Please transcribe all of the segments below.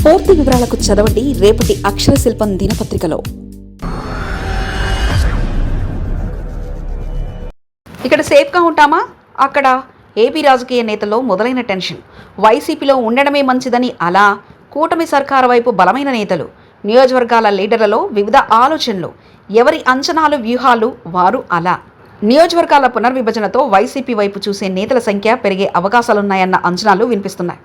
పూర్తి వివరాలకు చదవండి రేపటి అక్షర శిల్పం దినపత్రికలో. ఇక్కడ సేఫ్గా ఉంటామా? అక్కడ ఏపీ రాజకీయ నేతల్లో మొదలైన టెన్షన్. వైసీపీలో ఉండడమే మంచిదని అలా, కూటమి సర్కారు వైపు బలమైన నేతలు, నియోజకవర్గాల లీడర్లలో వివిధ ఆలోచనలు, ఎవరి అంచనాలు వ్యూహాలు వారు అలా. నియోజకవర్గాల పునర్విభజనతో వైసీపీ వైపు చూసే నేతల సంఖ్య పెరిగే అవకాశాలున్నాయన్న అంచనాలు వినిపిస్తున్నాయి.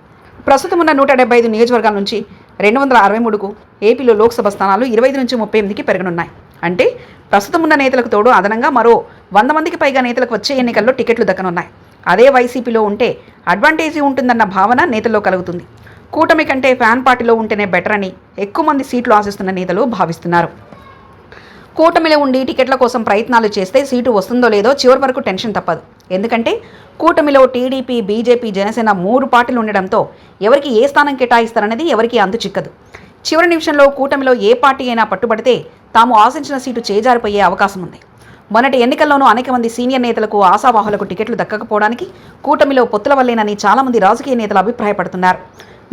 ప్రస్తుతం ఉన్న 175 నియోజకవర్గాల నుంచి 263కు ఏపీలో లోక్సభ స్థానాలు 25 నుంచి 38కి పెరగనున్నాయి. అంటే ప్రస్తుతం ఉన్న నేతలకు తోడు అదనంగా మరో 100 మందికి పైగా నేతలకు వచ్చే ఎన్నికల్లో టికెట్లు దక్కనున్నాయి. అదే వైసీపీలో ఉంటే అడ్వాంటేజీ ఉంటుందన్న భావన నేతల్లో కలుగుతుంది. కూటమి కంటే ఫ్యాన్ పార్టీలో ఉంటేనే బెటర్ అని ఎక్కువ మంది సీట్లు ఆశిస్తున్న నేతలు భావిస్తున్నారు. కూటమిలో ఉండి టికెట్ల కోసం ప్రయత్నాలు చేస్తే సీటు వస్తుందో లేదో చివరి వరకు టెన్షన్ తప్పదు. ఎందుకంటే కూటమిలో టీడీపీ, బీజేపీ, జనసేన 3 పార్టీలు ఉండడంతో ఎవరికి ఏ స్థానం కేటాయిస్తారనేది ఎవరికి అంతు చిక్కదు. చివరి నిమిషంలో కూటమిలో ఏ పార్టీ అయినా పట్టుబడితే తాము ఆశించిన సీటు చేజారిపోయే అవకాశం ఉంది. మొన్నటి ఎన్నికల్లోనూ అనేక మంది సీనియర్ నేతలకు, ఆశావాహులకు టికెట్లు దక్కకపోవడానికి కూటమిలో పొత్తుల వల్లేనని చాలామంది రాజకీయ నేతలు అభిప్రాయపడుతున్నారు.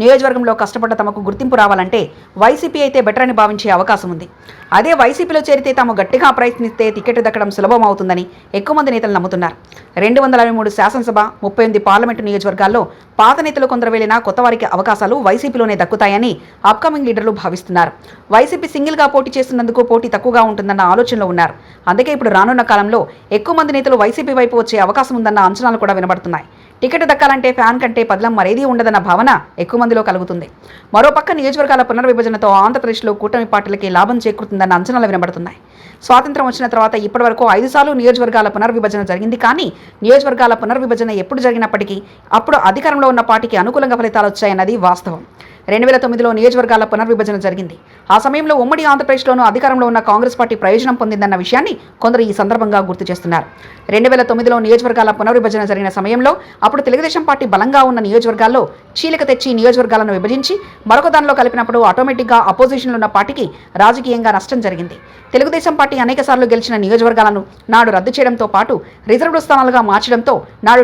నియోజకవర్గంలో కష్టపడ్డ తమకు గుర్తింపు రావాలంటే వైసీపీ అయితే బెటర్ అని భావించే అవకాశం ఉంది. అదే వైసీపీలో చేరితే తాము గట్టిగా ప్రయత్నిస్తే టికెట్ దక్కడం సులభం అవుతుందని ఎక్కువ మంది నేతలు నమ్ముతున్నారు. 223 శాసనసభ, 38 పార్లమెంటు నియోజకవర్గాల్లో పాత నేతలు కొందరు వెళ్లినా కొత్త వారికి అవకాశాలు వైసీపీలోనే దక్కుతాయని అప్కమింగ్ లీడర్లు భావిస్తున్నారు. వైసీపీ సింగిల్గా పోటీ చేస్తున్నందుకు పోటీ తక్కువగా ఉంటుందన్న ఆలోచనలో ఉన్నారు. అందుకే ఇప్పుడు రానున్న కాలంలో ఎక్కువ మంది నేతలు వైసీపీ వైపు వచ్చే అవకాశం ఉందన్న అంచనాలు కూడా వినబడుతున్నాయి. టికెట్ దక్కాలంటే ఫ్యాన్ కంటే పదిలం మరేదీ ఉండదన్న భావన ఎక్కువ మందిలో కలుగుతుంది. మరోపక్క నియోజకవర్గాల పునర్విభజనతో ఆంధ్రప్రదేశ్లో కూటమి పార్టీలకి లాభం చేకూరుతుందన్న అంచనాలు వినబడుతున్నాయి. స్వాతంత్రం వచ్చిన తర్వాత ఇప్పటివరకు 5 సార్లు నియోజకవర్గాల పునర్విభజన జరిగింది. కానీ నియోజకవర్గాల పునర్విభజన ఎప్పుడు జరిగినప్పటికీ అప్పుడు అధికారంలో ఉన్న పార్టీకి అనుకూలంగా ఫలితాలు వచ్చాయన్నది వాస్తవం. 2009లో నియోజకవర్గాల పునర్విభజన జరిగింది. ఆ సమయంలో ఉమ్మడి ఆంధ్రప్రదేశ్లోనూ అధికారంలో ఉన్న కాంగ్రెస్ పార్టీ ప్రయోజనం పొందిందన్న విషయాన్ని కొందరు ఈ సందర్భంగా గుర్తు చేస్తున్నారు. 2009లో నియోజకవర్గాల పునర్విభజన జరిగిన సమయంలో అప్పుడు తెలుగుదేశం పార్టీ బలంగా ఉన్న నియోజకవర్గాల్లో చీలిక తెచ్చి నియోజకవర్గాలను విభజించి మరొక దానిలో కలిపినప్పుడు ఆటోమేటిక్గా అపోజిషన్లో ఉన్న పార్టీకి రాజకీయంగా నష్టం జరిగింది. తెలుగుదేశం పార్టీ అనేక సార్లు గెలిచిన నియోజకవర్గాలను నాడు రద్దు చేయడంతో పాటు రిజర్వ్డ్ స్థానాలుగా మార్చడంతో నాడు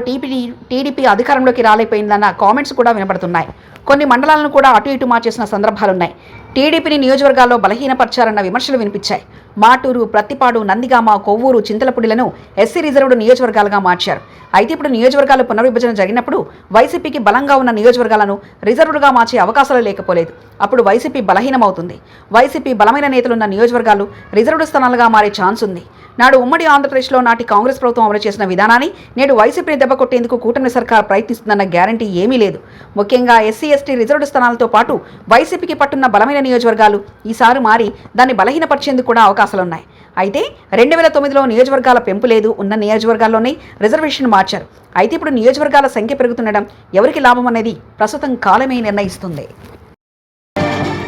టీడీపీ అధికారంలోకి రాలేకపోయిందన్న కామెంట్స్ కూడా వినబడుతున్నాయి. కొన్ని మండలాలను కూడా అటు ఇటు మార్చేసిన సందర్భాలున్నాయి. టీడీపీని నియోజకవర్గాల్లో బలహీనపరిచారన్న విమర్శలు వినిపించాయి. మాటూరు, ప్రత్తిపాడు, నందిగామ, కొవ్వూరు, చింతలపూడిలను ఎస్సీ రిజర్వ్డ్ నియోజకవర్గాలుగా మార్చారు. అయితే ఇప్పుడు నియోజకవర్గాలు పునర్విభజన జరిగినప్పుడు వైసీపీకి బలంగా ఉన్న నియోజకవర్గాలను రిజర్వ్డ్గా మార్చే అవకాశాలు లేకపోలేదు. అప్పుడు వైసీపీ బలహీనమవుతుంది. వైసీపీ బలమైన నేతలున్న నియోజకవర్గాలు రిజర్వ్డ్ స్థానాలుగా మారే ఛాన్స్ ఉంది. నాడు ఉమ్మడి ఆంధ్రప్రదేశ్లో నాటి కాంగ్రెస్ ప్రభుత్వం అమలు చేసిన విధానాన్ని నేడు వైసీపీని దెబ్బకొట్టేందుకు కూటమి సర్కార్ ప్రయత్నిస్తుందన్న గ్యారంటీ ఏమీ లేదు. ముఖ్యంగా ఎస్సీ, ఎస్టీ రిజర్వ్డ్ స్థానాలతో పాటు వైసీపీకి పట్టున్న బలమైన నియోజకవర్గాలు ఈసారి మారి దాన్ని బలహీనపరిచేందుకు కూడా అవకాశాలున్నాయి. అయితే 2009లో నియోజకవర్గాల పెంపు లేదు, ఉన్న నియోజకవర్గాల్లోనే రిజర్వేషన్ మార్చారు. అయితే ఇప్పుడు నియోజకవర్గాల సంఖ్య పెరుగుతుండడం ఎవరికి లాభం అనేది ప్రస్తుతం కాలమే నిర్ణయిస్తుంది.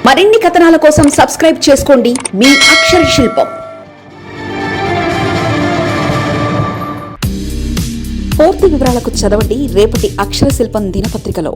మరిన్ని కథనాల కోసం సబ్స్క్రైబ్ చేసుకోండి మీ అక్షర శిల్పం. పూర్తి వివరాలకు చదవండి రేపటి అక్షర శిల్పం దినపత్రికలో.